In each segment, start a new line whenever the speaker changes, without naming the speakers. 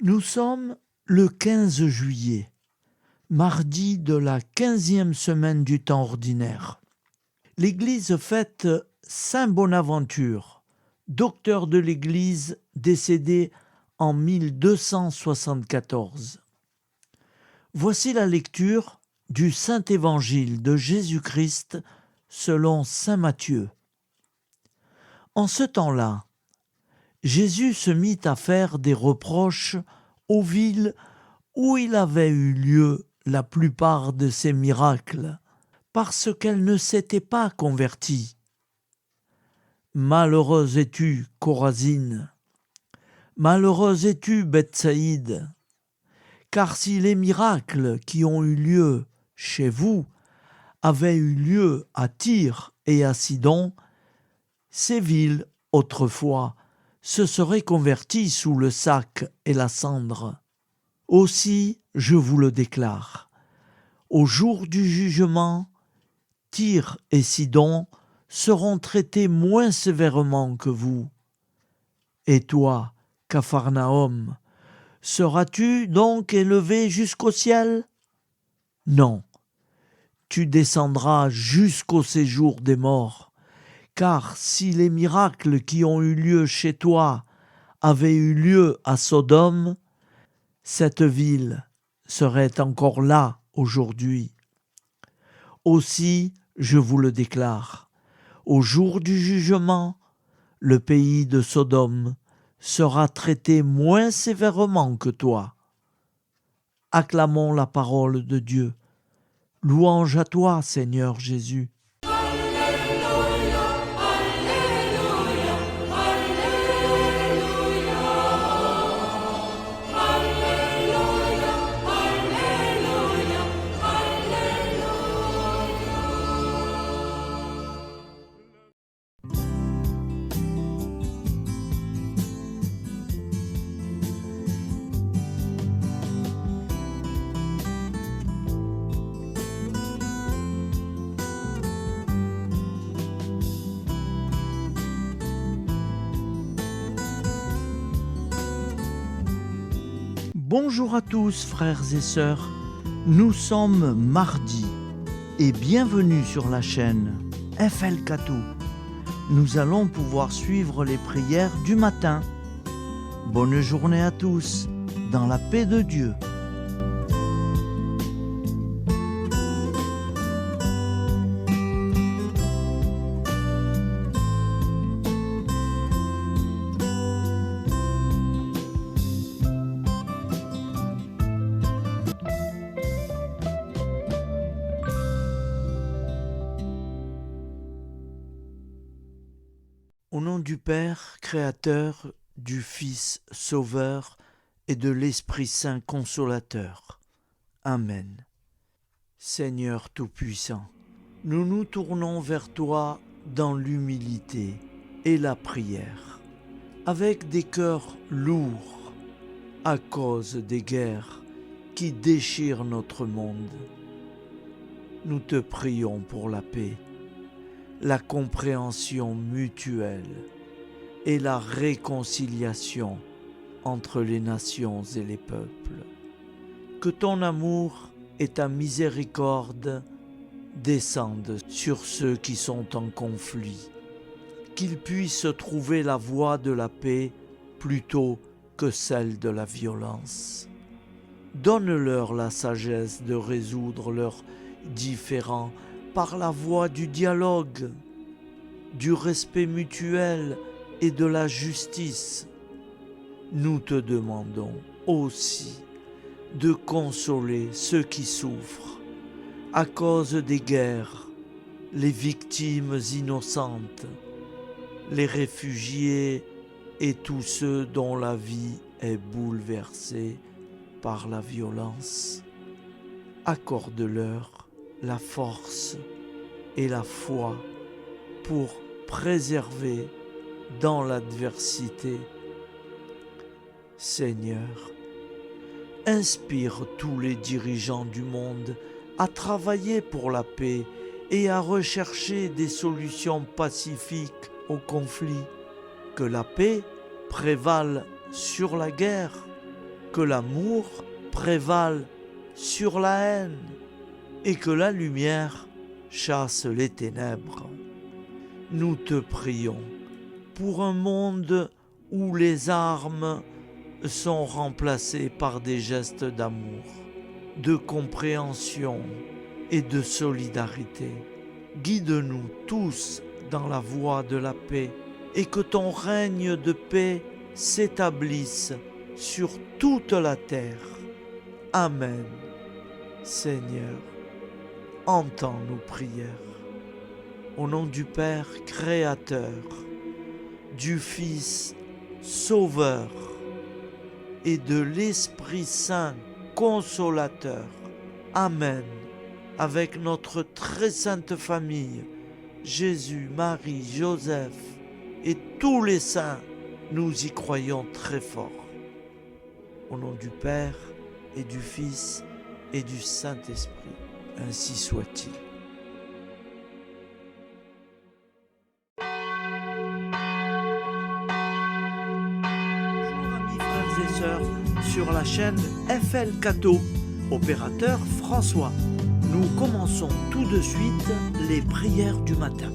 Nous sommes le 15 juillet, mardi de la 15e semaine du temps ordinaire. L'Église fête Saint Bonaventure, docteur de l'Église décédé en 1274. Voici la lecture du Saint Évangile de Jésus-Christ selon saint Matthieu. En ce temps-là, Jésus se mit à faire des reproches aux villes où il avait eu lieu la plupart de ses miracles, parce qu'elles ne s'étaient pas converties. Malheureuse es-tu, Chorazine! Malheureuse es-tu, Bethsaïde! Car si les miracles qui ont eu lieu chez vous avaient eu lieu à Tyr et à Sidon, ces villes, autrefois, se seraient converties sous le sac et la cendre. Aussi, je vous le déclare, au jour du jugement, Tyr et Sidon seront traités moins sévèrement que vous. Et toi, Capharnaüm, seras-tu donc élevé jusqu'au ciel? Non, tu descendras jusqu'au séjour des morts. Car si les miracles qui ont eu lieu chez toi avaient eu lieu à Sodome, cette ville serait encore là aujourd'hui. Aussi, je vous le déclare, au jour du jugement, le pays de Sodome sera traité moins sévèrement que toi. Acclamons la parole de Dieu. Louange à toi, Seigneur Jésus. Bonjour à tous frères et sœurs, nous sommes mardi et bienvenue sur la chaîne FL Cathou. Nous allons pouvoir suivre les prières du matin. Bonne journée à tous, dans la paix de Dieu. Au nom du Père, Créateur, du Fils, Sauveur et de l'Esprit Saint Consolateur. Amen. Seigneur Tout-Puissant, nous nous tournons vers toi dans l'humilité et la prière, avec des cœurs lourds à cause des guerres qui déchirent notre monde. Nous te prions pour la paix, la compréhension mutuelle et la réconciliation entre les nations et les peuples. Que ton amour et ta miséricorde descendent sur ceux qui sont en conflit, qu'ils puissent trouver la voie de la paix plutôt que celle de la violence. Donne-leur la sagesse de résoudre leurs différends par la voie du dialogue, du respect mutuel et de la justice. Nous te demandons aussi de consoler ceux qui souffrent à cause des guerres, les victimes innocentes, les réfugiés et tous ceux dont la vie est bouleversée par la violence. Accorde-leur la force et la foi pour préserver dans l'adversité. Seigneur, inspire tous les dirigeants du monde à travailler pour la paix et à rechercher des solutions pacifiques aux conflits. Que la paix prévale sur la guerre. que l'amour prévale sur la haine et que la lumière chasse les ténèbres. Nous te prions pour un monde où les armes sont remplacées par des gestes d'amour, de compréhension et de solidarité. Guide-nous tous dans la voie de la paix et que ton règne de paix s'établisse sur toute la terre. Amen. Seigneur, entends nos prières. Au nom du Père Créateur, du Fils Sauveur et de l'Esprit Saint Consolateur. Amen. Avec notre très sainte famille, Jésus, Marie, Joseph et tous les saints, nous y croyons très fort. Au nom du Père et du Fils et du Saint-Esprit, ainsi soit-il. Bonjour amis frères et sœurs sur la chaîne FL Cato, opérateur François. Nous commençons tout de suite les prières du matin.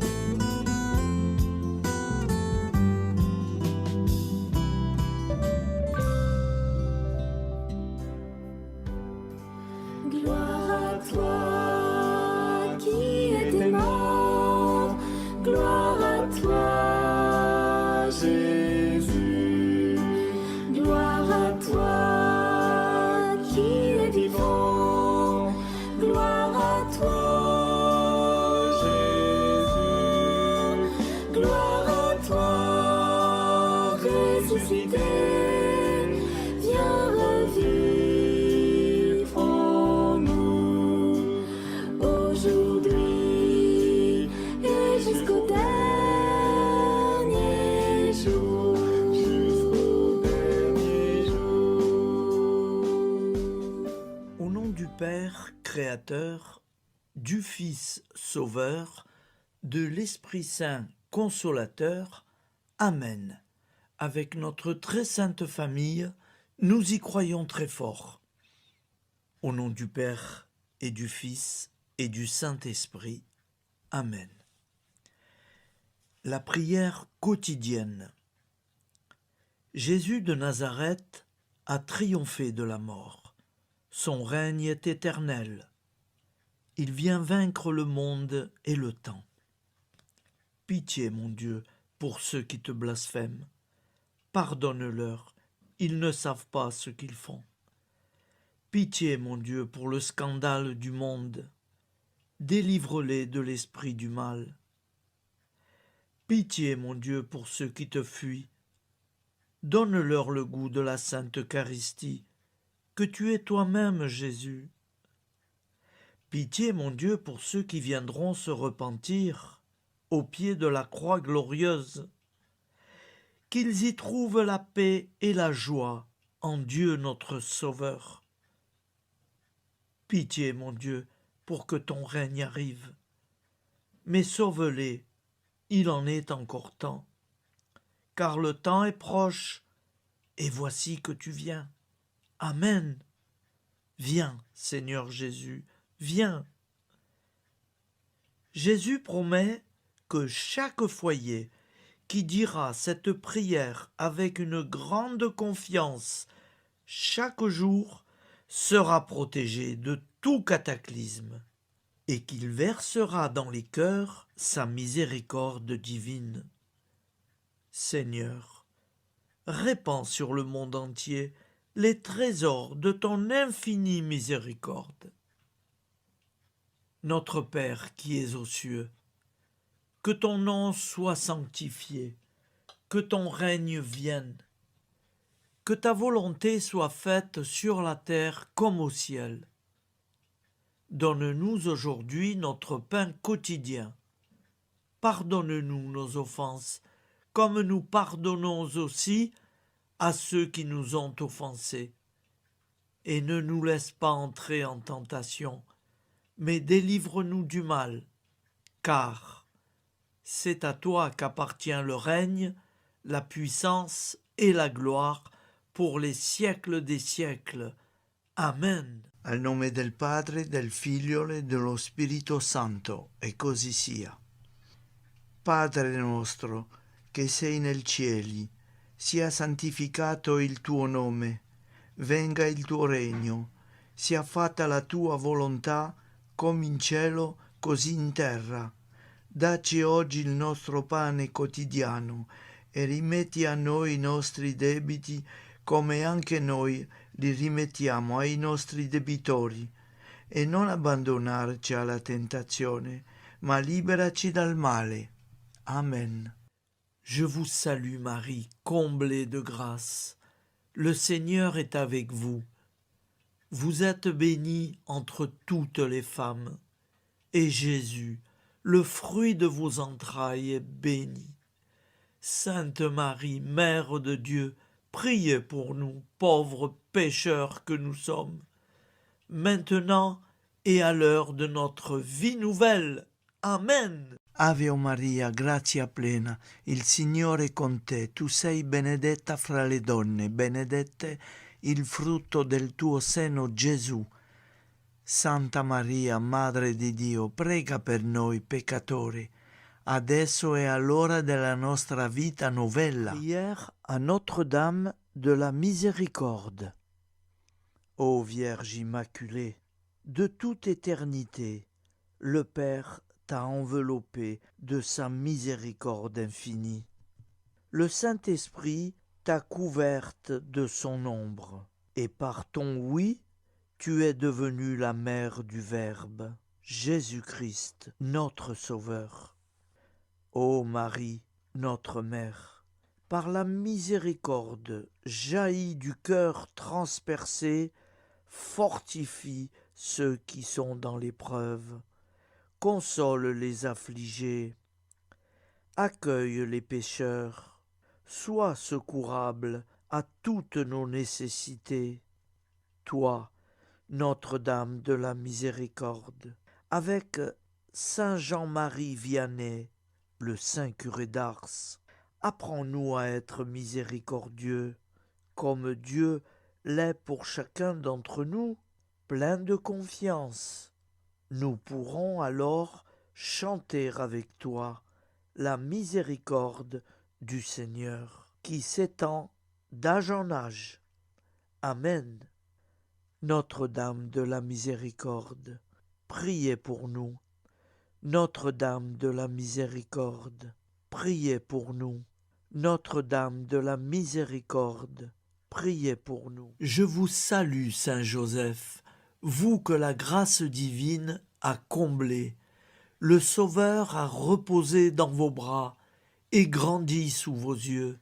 Gloire à toi qui étais mort, gloire à toi Jésus, gloire à toi qui es vivant, gloire à toi Jésus, gloire à toi ressuscité, viens revivre.
Père Créateur, du Fils Sauveur, de l'Esprit Saint Consolateur. Amen. Avec notre très sainte famille, nous y croyons très fort. Au nom du Père et du Fils et du Saint-Esprit. Amen. La prière quotidienne. Jésus de Nazareth a triomphé de la mort. Son règne est éternel. Il vient vaincre le monde et le temps. Pitié, mon Dieu, pour ceux qui te blasphèment. Pardonne-leur, ils ne savent pas ce qu'ils font. Pitié, mon Dieu, pour le scandale du monde. Délivre-les de l'esprit du mal. Pitié, mon Dieu, pour ceux qui te fuient. Donne-leur le goût de la Sainte Eucharistie, que tu es toi-même, Jésus. Pitié, mon Dieu, pour ceux qui viendront se repentir au pied de la croix glorieuse, qu'ils y trouvent la paix et la joie en Dieu notre Sauveur. Pitié, mon Dieu, pour que ton règne arrive. Mais sauve-les, il en est encore temps, car le temps est proche, et voici que tu viens. Amen. Viens, Seigneur Jésus, viens. Jésus promet que chaque foyer qui dira cette prière avec une grande confiance chaque jour sera protégé de tout cataclysme et qu'il versera dans les cœurs sa miséricorde divine. Seigneur, répands sur le monde entier les trésors de ton infinie miséricorde. Notre Père qui es aux cieux, que ton nom soit sanctifié, que ton règne vienne, que ta volonté soit faite sur la terre comme au ciel. Donne-nous aujourd'hui notre pain quotidien. Pardonne-nous nos offenses, comme nous pardonnons aussi à ceux qui nous ont offensés. Et ne nous laisse pas entrer en tentation, mais délivre-nous du mal, car c'est à toi qu'appartient le règne, la puissance et la gloire pour les siècles des siècles. Amen. Al nome del Padre, del Figlio e dello Spirito Santo, e così sia. Padre nostro, che sei nel cieli, sia santificato il tuo nome, venga il tuo regno, sia fatta la tua volontà, come in cielo, così in terra. Dacci oggi il nostro pane quotidiano e rimetti a noi i nostri debiti, come anche noi li rimettiamo ai nostri debitori, e non abbandonarci alla tentazione, ma liberaci dal male. Amen. Je vous salue Marie, comblée de grâce. Le Seigneur est avec vous. Vous êtes bénie entre toutes les femmes, et Jésus, le fruit de vos entrailles, est béni. Sainte Marie, Mère de Dieu, priez pour nous, pauvres pécheurs que nous sommes, maintenant et à l'heure de notre vie nouvelle. Amen. Ave Maria, grazia plena, il Signore è con te, tu sei benedetta fra le donne, benedetto il frutto del tuo seno, Gesù. Santa Maria, Madre di Dio, prega per noi peccatori, adesso e all'ora della nostra vita novella. Prière à Notre-Dame de la Miséricorde. Ô Vierge Immaculée, de toute éternité, le Père t'a enveloppé de sa miséricorde infinie. Le Saint-Esprit t'a couverte de son ombre, et par ton oui, tu es devenue la mère du Verbe, Jésus-Christ, notre Sauveur. Ô Marie, notre Mère, par la miséricorde jaillie du cœur transpercé, fortifie ceux qui sont dans l'épreuve, console les affligés, accueille les pécheurs, sois secourable à toutes nos nécessités. Toi, Notre-Dame de la Miséricorde, avec Saint Jean-Marie Vianney, le Saint curé d'Ars, apprends-nous à être miséricordieux, comme Dieu l'est pour chacun d'entre nous, plein de confiance. Nous pourrons alors chanter avec toi la miséricorde du Seigneur, qui s'étend d'âge en âge. Amen. Notre-Dame de la Miséricorde, priez pour nous. Notre-Dame de la Miséricorde, priez pour nous. Notre-Dame de la Miséricorde, priez pour nous. Je vous salue, Saint Joseph, vous que la grâce divine a comblé. Le Sauveur a reposé dans vos bras et grandi sous vos yeux.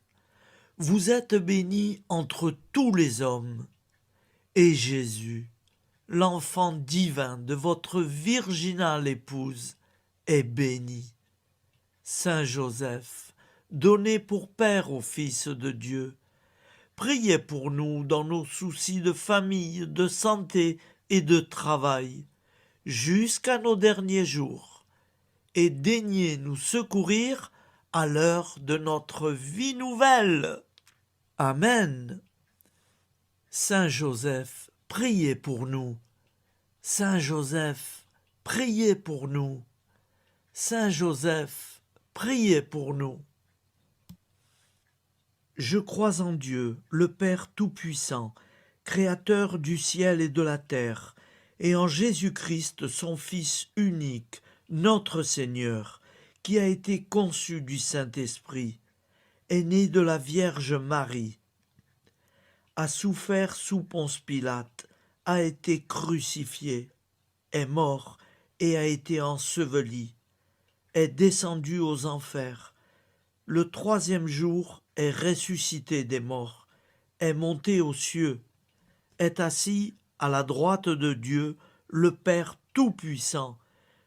Vous êtes béni entre tous les hommes. Et Jésus, l'enfant divin de votre virginale épouse, est béni. Saint Joseph, donné pour Père au Fils de Dieu, priez pour nous dans nos soucis de famille, de santé et de travail, jusqu'à nos derniers jours, et daignez nous secourir à l'heure de notre vie nouvelle. Amen. Saint Joseph, priez pour nous. Saint Joseph, priez pour nous. Saint Joseph, priez pour nous. Je crois en Dieu, le Père Tout-Puissant, Créateur du ciel et de la terre, et en Jésus-Christ, son Fils unique, notre Seigneur, qui a été conçu du Saint-Esprit, est né de la Vierge Marie, a souffert sous Ponce Pilate, a été crucifié, est mort et a été enseveli, est descendu aux enfers, le troisième jour est ressuscité des morts, est monté aux cieux, est assis à la droite de Dieu, le Père Tout-Puissant,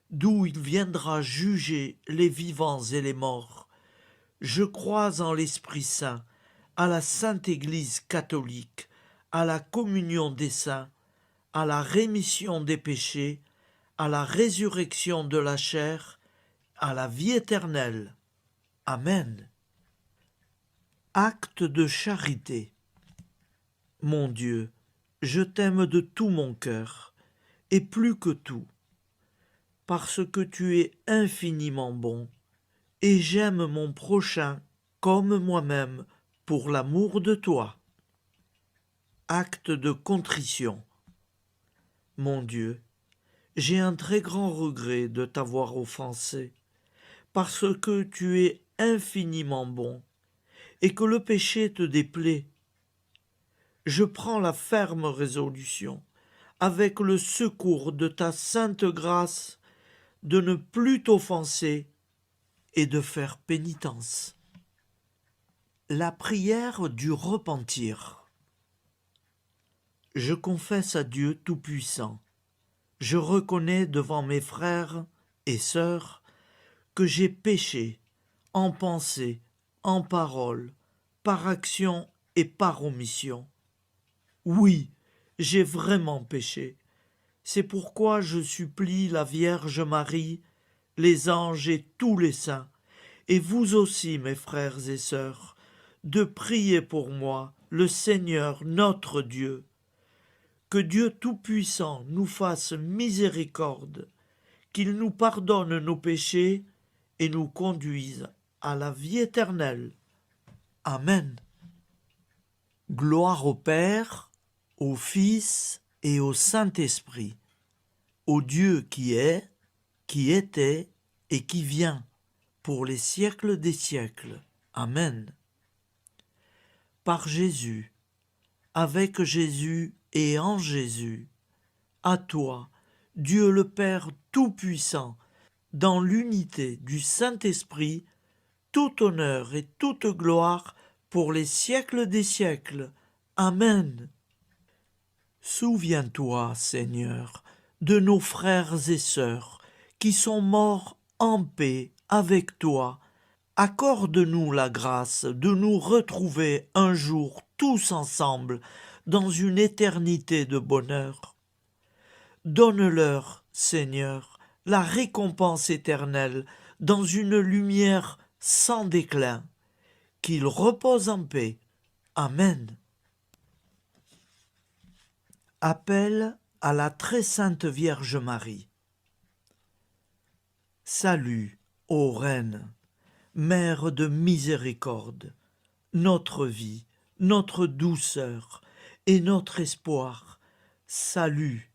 d'où il viendra juger les vivants et les morts. Je crois en l'Esprit Saint, à la Sainte Église catholique, à la communion des saints, à la rémission des péchés, à la résurrection de la chair, à la vie éternelle. Amen. Acte de charité. Mon Dieu, je t'aime de tout mon cœur, et plus que tout, parce que tu es infiniment bon, et j'aime mon prochain comme moi-même pour l'amour de toi. Acte de contrition. Mon Dieu, j'ai un très grand regret de t'avoir offensé, parce que tu es infiniment bon, et que le péché te déplaît. Je prends la ferme résolution, avec le secours de ta sainte grâce, de ne plus t'offenser et de faire pénitence. La prière du repentir. Je confesse à Dieu Tout-Puissant. Je reconnais devant mes frères et sœurs que j'ai péché en pensée, en parole, par action et par omission. Oui, j'ai vraiment péché. C'est pourquoi je supplie la Vierge Marie, les anges et tous les saints, et vous aussi, mes frères et sœurs, de prier pour moi, le Seigneur notre Dieu. Que Dieu Tout-Puissant nous fasse miséricorde, qu'il nous pardonne nos péchés et nous conduise à la vie éternelle. Amen. Gloire au Père, au Fils et au Saint-Esprit, au Dieu qui est, qui était et qui vient, pour les siècles des siècles. Amen. Par Jésus, avec Jésus et en Jésus, à toi, Dieu le Père Tout-Puissant, dans l'unité du Saint-Esprit, tout honneur et toute gloire pour les siècles des siècles. Amen. Souviens-toi, Seigneur, de nos frères et sœurs qui sont morts en paix avec toi. Accorde-nous la grâce de nous retrouver un jour tous ensemble dans une éternité de bonheur. Donne-leur, Seigneur, la récompense éternelle dans une lumière sans déclin. Qu'ils reposent en paix. Amen. Appel à la très sainte Vierge Marie. Salut, ô Reine, Mère de miséricorde, notre vie, notre douceur et notre espoir. Salut,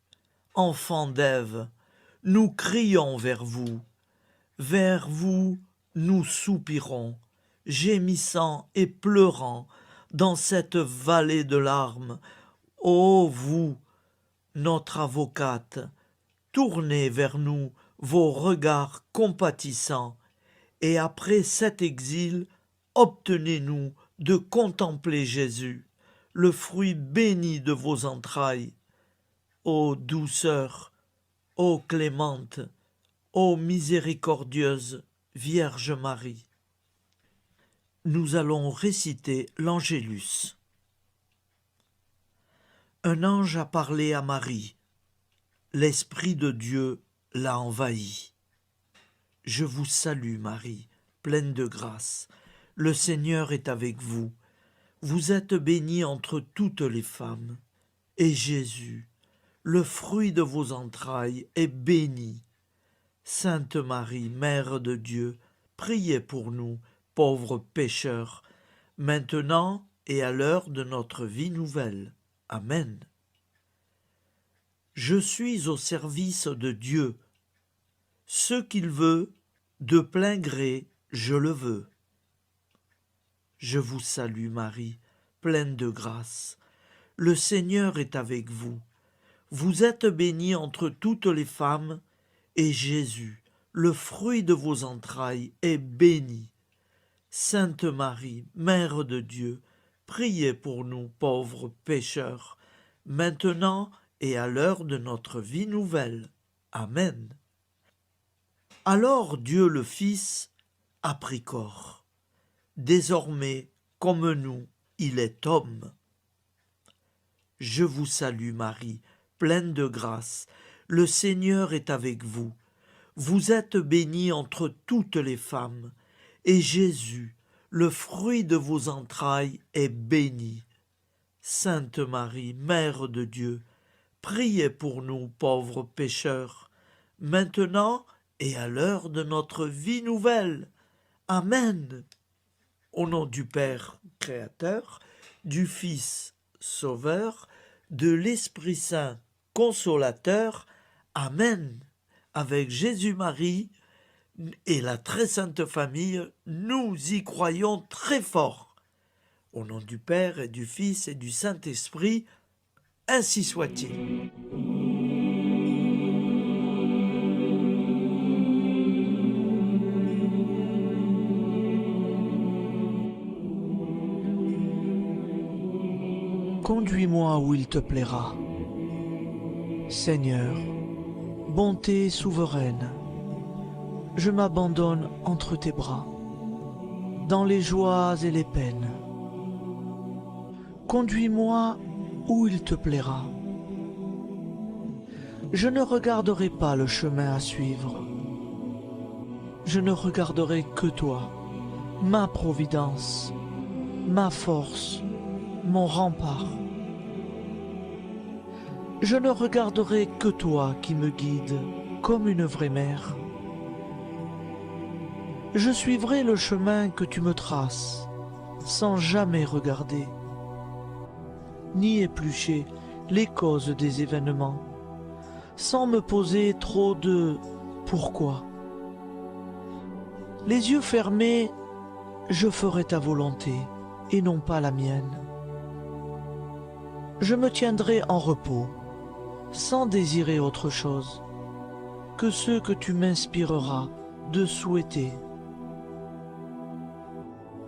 enfant d'Ève, nous crions vers vous nous soupirons, gémissant et pleurant dans cette vallée de larmes. Ô vous, notre avocate, tournez vers nous vos regards compatissants, et après cet exil, obtenez-nous de contempler Jésus, le fruit béni de vos entrailles. Ô douceur, ô clémente, ô miséricordieuse Vierge Marie. Nous allons réciter l'Angélus. Un ange a parlé à Marie. L'Esprit de Dieu l'a envahie. Je vous salue, Marie, pleine de grâce. Le Seigneur est avec vous. Vous êtes bénie entre toutes les femmes. Et Jésus, le fruit de vos entrailles, est béni. Sainte Marie, Mère de Dieu, priez pour nous, pauvres pécheurs, maintenant et à l'heure de notre vie nouvelle. Amen. Je suis au service de Dieu. Ce qu'il veut, de plein gré, je le veux. Je vous salue, Marie, pleine de grâce. Le Seigneur est avec vous. Vous êtes bénie entre toutes les femmes, et Jésus, le fruit de vos entrailles, est béni. Sainte Marie, Mère de Dieu, priez pour nous pauvres pécheurs, maintenant et à l'heure de notre vie nouvelle. Amen. Alors Dieu le Fils a pris corps. Désormais, comme nous, il est homme. Je vous salue Marie, pleine de grâce. Le Seigneur est avec vous. Vous êtes bénie entre toutes les femmes, et Jésus, le fruit de vos entrailles, est béni. Sainte Marie, Mère de Dieu, priez pour nous pauvres pécheurs, maintenant et à l'heure de notre vie nouvelle. Amen. Au nom du Père Créateur, du Fils Sauveur, de l'Esprit Saint Consolateur. Amen. Avec Jésus-Marie et la très sainte famille, nous y croyons très fort. Au nom du Père et du Fils et du Saint-Esprit, ainsi soit-il. Conduis-moi où il te plaira. Seigneur, bonté souveraine, je m'abandonne entre tes bras, dans les joies et les peines. Conduis-moi où il te plaira. Je ne regarderai pas le chemin à suivre. Je ne regarderai que toi, ma providence, ma force, mon rempart. Je ne regarderai que toi qui me guides comme une vraie mère. Je suivrai le chemin que tu me traces, sans jamais regarder, ni éplucher les causes des événements, sans me poser trop de pourquoi. Les yeux fermés, je ferai ta volonté et non pas la mienne. Je me tiendrai en repos, sans désirer autre chose que ce que tu m'inspireras de souhaiter.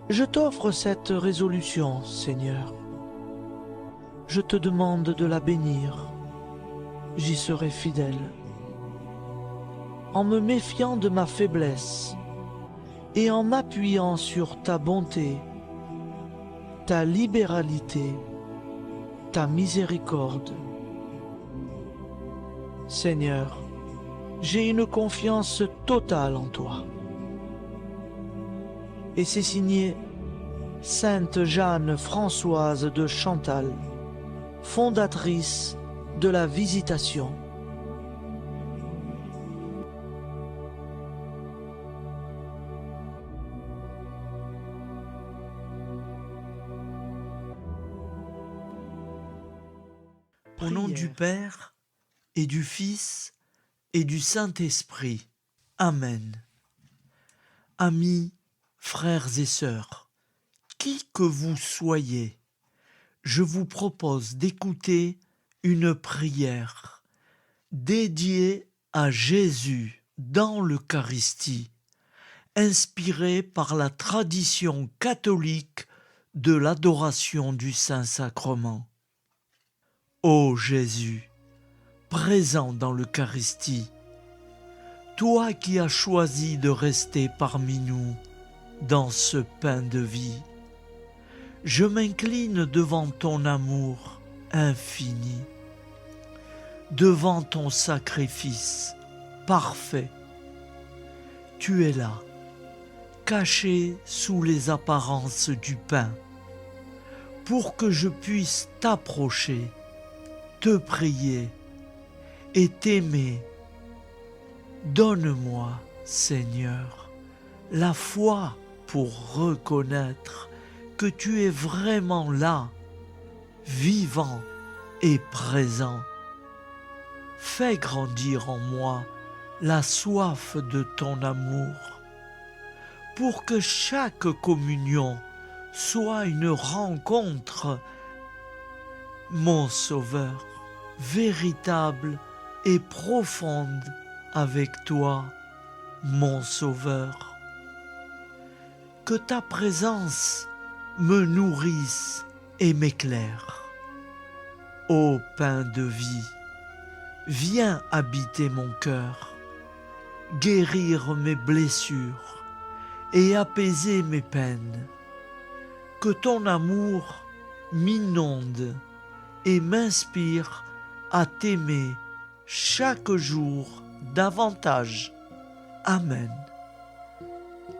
Je t'offre cette résolution, Seigneur. Je te demande de la bénir. J'y serai fidèle. En me méfiant de ma faiblesse et en m'appuyant sur ta bonté, ta libéralité, ta miséricorde. Seigneur, j'ai une confiance totale en toi. Et c'est signé Sainte Jeanne Françoise de Chantal, fondatrice de la Visitation. Au nom du Père et du Fils et du Saint-Esprit. Amen. Amis, frères et sœurs, qui que vous soyez, je vous propose d'écouter une prière dédiée à Jésus dans l'Eucharistie, inspirée par la tradition catholique de l'adoration du Saint-Sacrement. Ô Jésus, présent dans l'Eucharistie, toi qui as choisi de rester parmi nous dans ce pain de vie, je m'incline devant ton amour infini, devant ton sacrifice parfait. Tu es là, caché sous les apparences du pain, pour que je puisse t'approcher, te prier et t'aimer. Donne-moi, Seigneur, la foi pour reconnaître que tu es vraiment là, vivant et présent. Fais grandir en moi la soif de ton amour, pour que chaque communion soit une rencontre, mon Sauveur, véritable et profonde avec toi, mon Sauveur. Que ta présence me nourrisse et m'éclaire. Ô pain de vie, viens habiter mon cœur, guérir mes blessures et apaiser mes peines. Que ton amour m'inonde et m'inspire à t'aimer chaque jour davantage. Amen.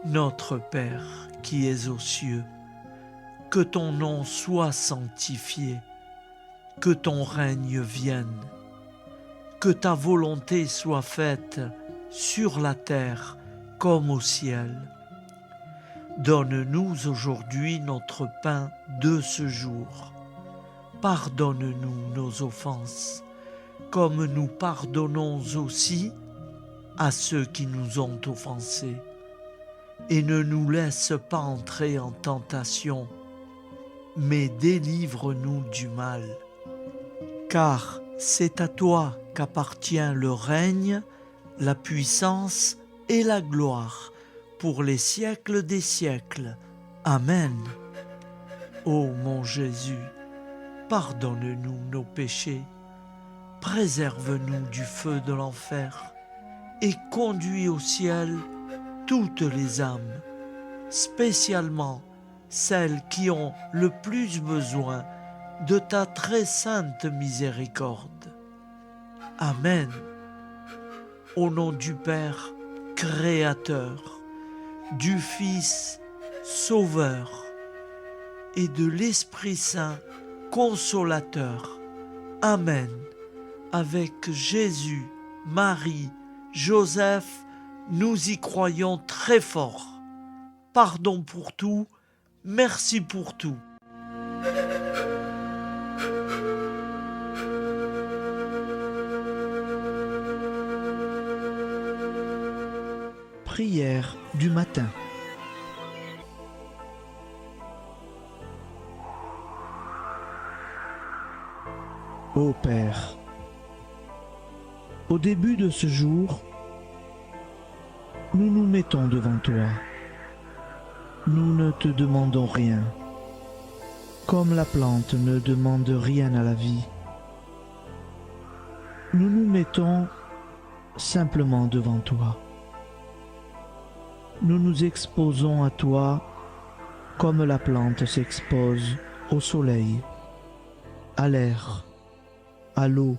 Notre Père qui es aux cieux, que ton nom soit sanctifié, que ton règne vienne, que ta volonté soit faite sur la terre comme au ciel. Donne-nous aujourd'hui notre pain de ce jour. Pardonne-nous nos offenses, comme nous pardonnons aussi à ceux qui nous ont offensés. Et ne nous laisse pas entrer en tentation, mais délivre-nous du mal. Car c'est à toi qu'appartient le règne, la puissance et la gloire, pour les siècles des siècles. Amen. Ô mon Jésus, pardonne-nous nos péchés, préserve-nous du feu de l'enfer et conduis au ciel toutes les âmes, spécialement celles qui ont le plus besoin de ta très sainte miséricorde. Amen. Au nom du Père Créateur, du Fils Sauveur et de l'Esprit Saint Consolateur. Amen. Avec Jésus, Marie, Joseph, nous y croyons très fort. Pardon pour tout, merci pour tout.
Prière du matin. Ô Père, au début de ce jour, nous nous mettons devant toi. Nous ne te demandons rien, comme la plante ne demande rien à la vie. Nous nous mettons simplement devant toi. Nous nous exposons à toi comme la plante s'expose au soleil, à l'air, à l'eau,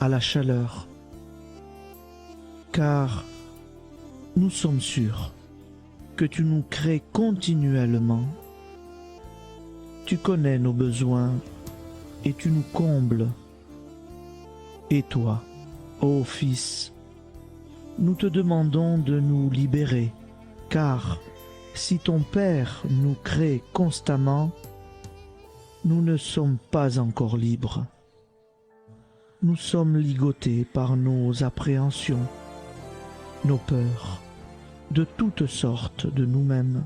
à la chaleur. Car nous sommes sûrs que tu nous crées continuellement. Tu connais nos besoins et tu nous combles. Et toi, ô Fils, nous te demandons de nous libérer, car si ton Père nous crée constamment, nous ne sommes pas encore libres. Nous sommes ligotés par nos appréhensions, nos peurs, de toutes sortes de nous-mêmes,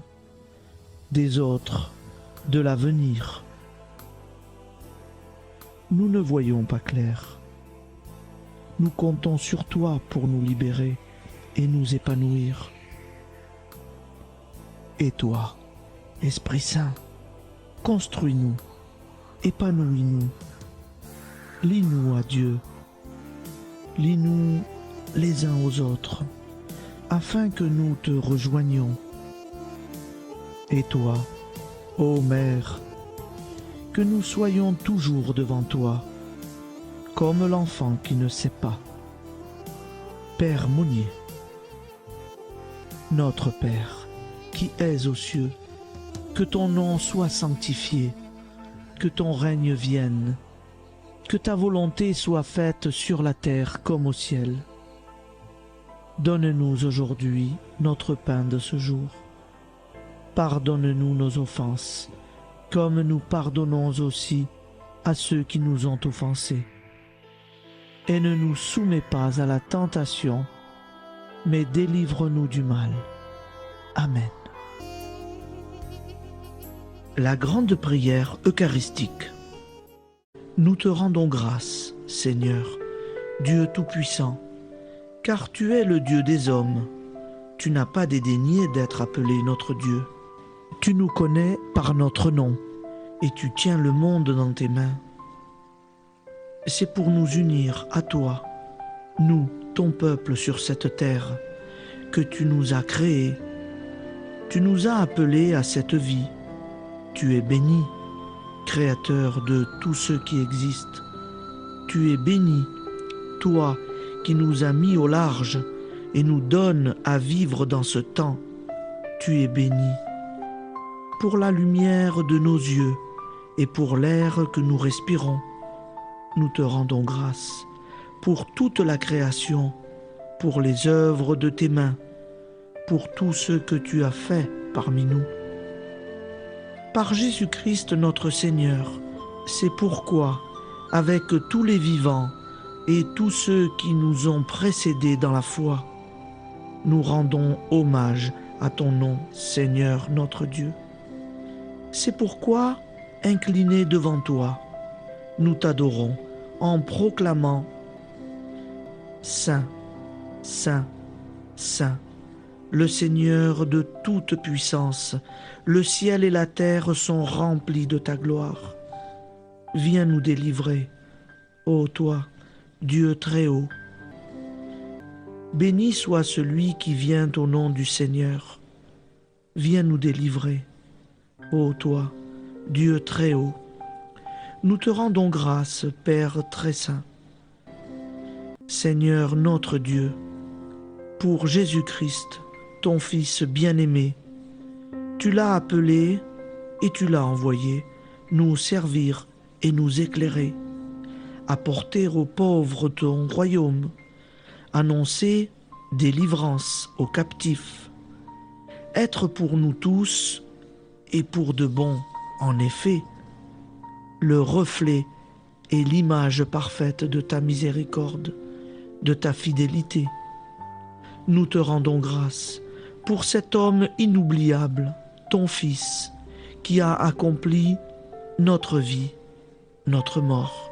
des autres, de l'avenir. Nous ne voyons pas clair. Nous comptons sur toi pour nous libérer et nous épanouir. Et toi, Esprit Saint, construis-nous, épanouis-nous, lie-nous à Dieu, lie-nous les uns aux autres, afin que nous te rejoignions. Et toi, ô Mère, que nous soyons toujours devant toi, comme l'enfant qui ne sait pas. Père Monnier, notre Père, qui es aux cieux, que ton nom soit sanctifié, que ton règne vienne, que ta volonté soit faite sur la terre comme au ciel. Donne-nous aujourd'hui notre pain de ce jour. Pardonne-nous nos offenses, comme nous pardonnons aussi à ceux qui nous ont offensés. Et ne nous soumets pas à la tentation, mais délivre-nous du mal. Amen. La grande prière eucharistique. Nous te rendons grâce, Seigneur, Dieu Tout-Puissant, car tu es le Dieu des hommes. Tu n'as pas dédaigné d'être appelé notre Dieu. Tu nous connais par notre nom, et tu tiens le monde dans tes mains. C'est pour nous unir à toi, nous, ton peuple sur cette terre, que tu nous as créés. Tu nous as appelés à cette vie. Tu es béni, Créateur de tous ceux qui existent. Tu es béni, toi qui nous as mis au large et nous donnes à vivre dans ce temps. Tu es béni. Pour la lumière de nos yeux et pour l'air que nous respirons. Nous te rendons grâce pour toute la création, pour les œuvres de tes mains, pour tout ce que tu as fait parmi nous. Par Jésus-Christ notre Seigneur, c'est pourquoi, avec tous les vivants et tous ceux qui nous ont précédés dans la foi, nous rendons hommage à ton nom, Seigneur notre Dieu. C'est pourquoi, inclinés devant toi, nous t'adorons en proclamant « Saint, Saint, Saint ». Le Seigneur de toute puissance, le ciel et la terre sont remplis de ta gloire. Viens nous délivrer, ô toi, Dieu très haut. Béni soit celui qui vient au nom du Seigneur. Viens nous délivrer, ô toi, Dieu très haut. Nous te rendons grâce, Père très saint. Seigneur notre Dieu, pour Jésus-Christ, ton Fils bien-aimé, tu l'as appelé et tu l'as envoyé nous servir et nous éclairer, apporter aux pauvres ton royaume, annoncer délivrance aux captifs, être pour nous tous et pour de bon, en effet, le reflet et l'image parfaite de ta miséricorde, de ta fidélité. Nous te rendons grâce pour cet homme inoubliable, ton Fils, qui a accompli notre vie, notre mort,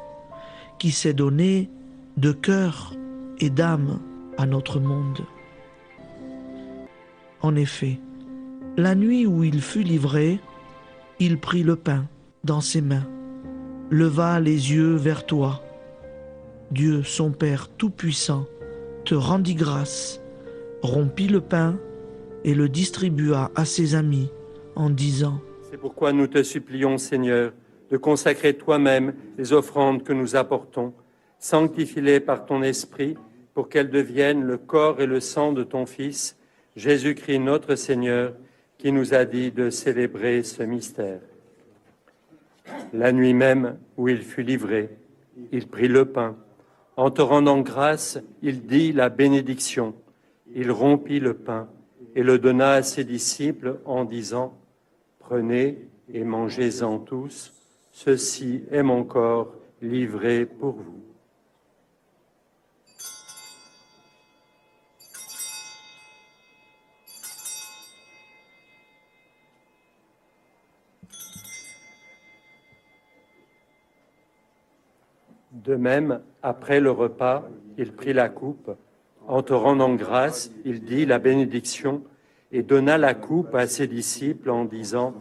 qui s'est donné de cœur et d'âme à notre monde. En effet, la nuit où il fut livré, il prit le pain dans ses mains, leva les yeux vers toi. Dieu, son Père Tout-Puissant, te rendit grâce, rompit le pain et le distribua à ses amis en disant :
C'est pourquoi nous te supplions, Seigneur, de consacrer toi-même les offrandes que nous apportons, sanctifie-les par ton Esprit, pour qu'elles deviennent le corps et le sang de ton Fils, Jésus-Christ notre Seigneur, qui nous a dit de célébrer ce mystère. La nuit même où il fut livré, il prit le pain. En te rendant grâce, il dit la bénédiction. Il rompit le pain et le donna à ses disciples en disant : Prenez et mangez-en tous, ceci est mon corps livré pour vous. De même, après le repas, il prit la coupe. En te rendant grâce, il dit la bénédiction et donna la coupe à ses disciples en disant :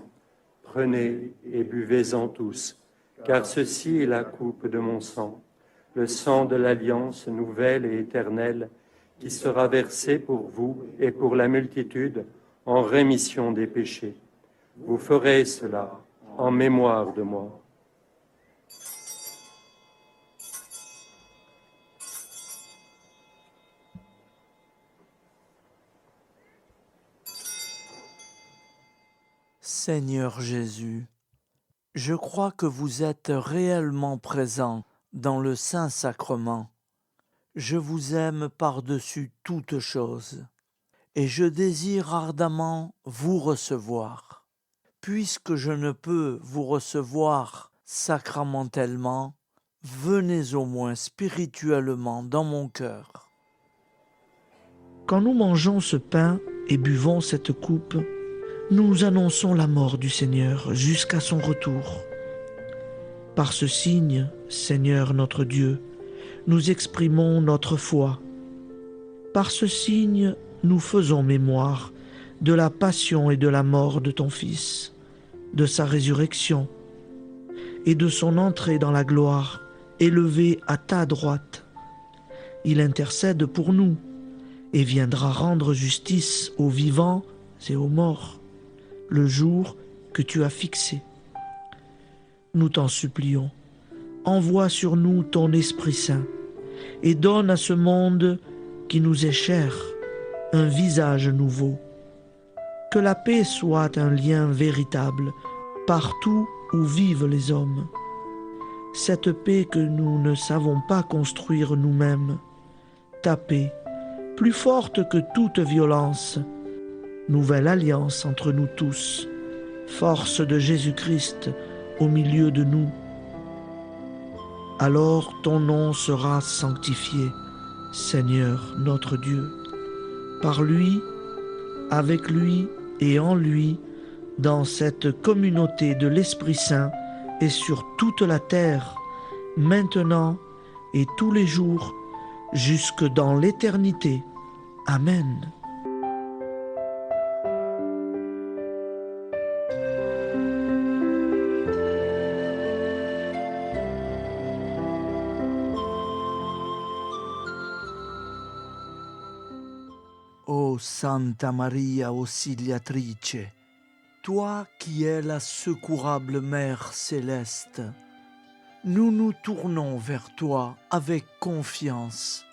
Prenez et buvez-en tous, car ceci est la coupe de mon sang, le sang de l'alliance nouvelle et éternelle, qui sera versé pour vous et pour la multitude en rémission des péchés. Vous ferez cela en mémoire de moi.
Seigneur Jésus, je crois que vous êtes réellement présent dans le Saint-Sacrement. Je vous aime par-dessus toute chose et je désire ardemment vous recevoir. Puisque je ne peux vous recevoir sacramentellement, venez au moins spirituellement dans mon cœur.
Quand nous mangeons ce pain et buvons cette coupe, nous annonçons la mort du Seigneur jusqu'à son retour. Par ce signe, Seigneur notre Dieu, nous exprimons notre foi. Par ce signe, nous faisons mémoire de la passion et de la mort de ton Fils, de sa résurrection et de son entrée dans la gloire, élevé à ta droite. Il intercède pour nous et viendra rendre justice aux vivants et aux morts, le jour que tu as fixé. Nous t'en supplions, envoie sur nous ton Esprit Saint et donne à ce monde qui nous est cher un visage nouveau. Que la paix soit un lien véritable partout où vivent les hommes. Cette paix que nous ne savons pas construire nous-mêmes, ta paix, plus forte que toute violence, nouvelle alliance entre nous tous, force de Jésus-Christ au milieu de nous. Alors ton nom sera sanctifié, Seigneur notre Dieu. Par lui, avec lui et en lui, dans cette communauté de l'Esprit Saint et sur toute la terre, maintenant et tous les jours, jusque dans l'éternité. Amen.
Ô Santa Maria Auxiliatrice, toi qui es la secourable Mère céleste, nous nous tournons vers toi avec confiance,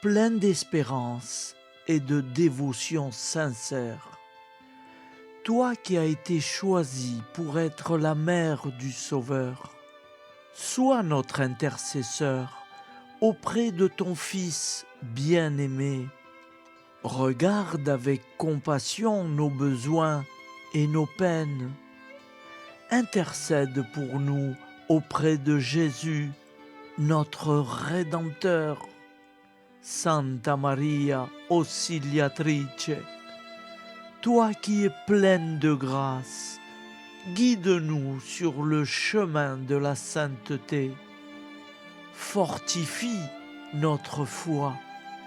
plein d'espérance et de dévotion sincère. Toi qui as été choisie pour être la mère du Sauveur, sois notre intercesseur auprès de ton Fils bien-aimé. Regarde avec compassion nos besoins et nos peines. Intercède pour nous auprès de Jésus, notre Rédempteur. Santa Maria Auxiliatrice, toi qui es pleine de grâce, guide-nous sur le chemin de la sainteté. Fortifie notre foi,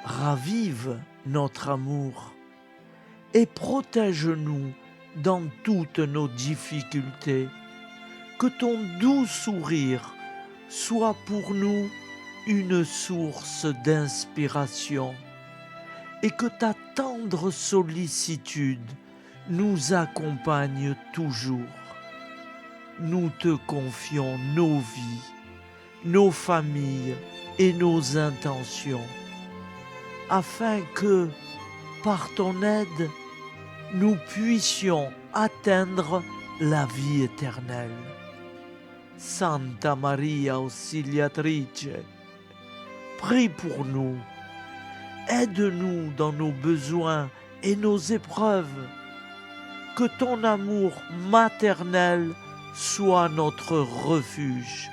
ravive notre amour et protège-nous dans toutes nos difficultés. Que ton doux sourire soit pour nous une source d'inspiration et que ta tendre sollicitude nous accompagne toujours. Nous te confions nos vies, nos familles et nos intentions, afin que, par ton aide, nous puissions atteindre la vie éternelle. Santa Maria Auxiliatrice, prie pour nous, aide-nous dans nos besoins et nos épreuves, que ton amour maternel soit notre refuge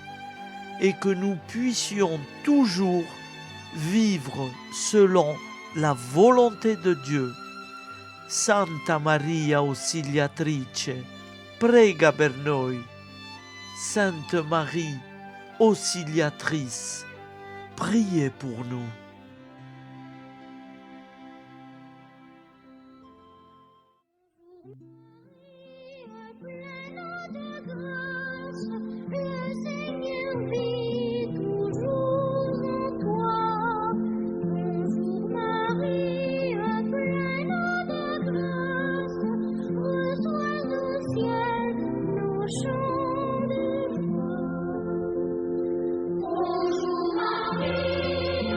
et que nous puissions toujours vivre selon la volonté de Dieu. Santa Maria Auxiliatrice, prega per noi. Sainte Marie, Auxiliatrice, priez pour nous.
Bonjour Marie,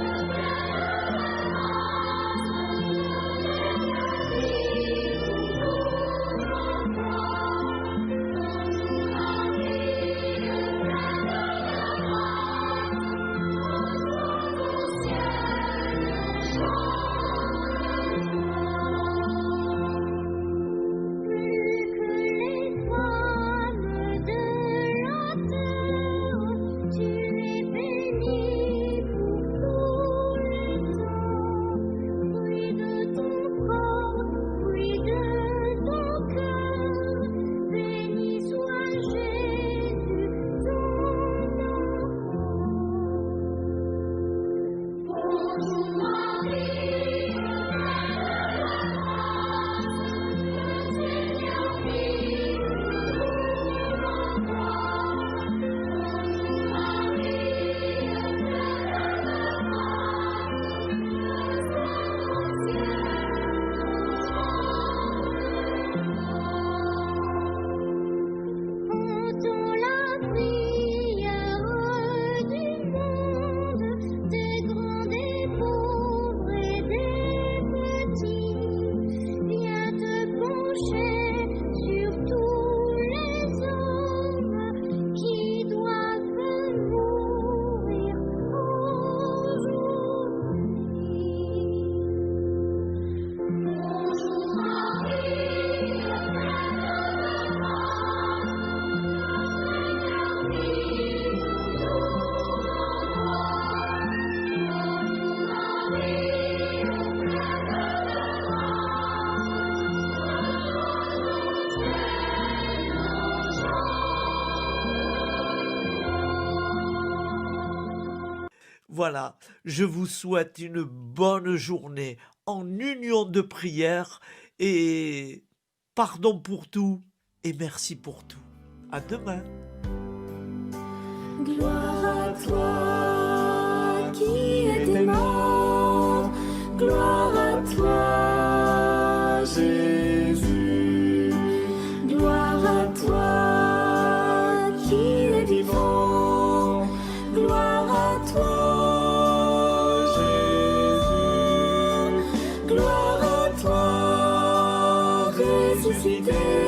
Voilà, je vous souhaite une bonne journée en union de prière et pardon pour tout et merci pour tout. À demain.
Gloire à toi qui étais mort, gloire à toi Jésus, gloire à toi qui es vivant, gloire à toi Jésus, gloire à toi ressuscité.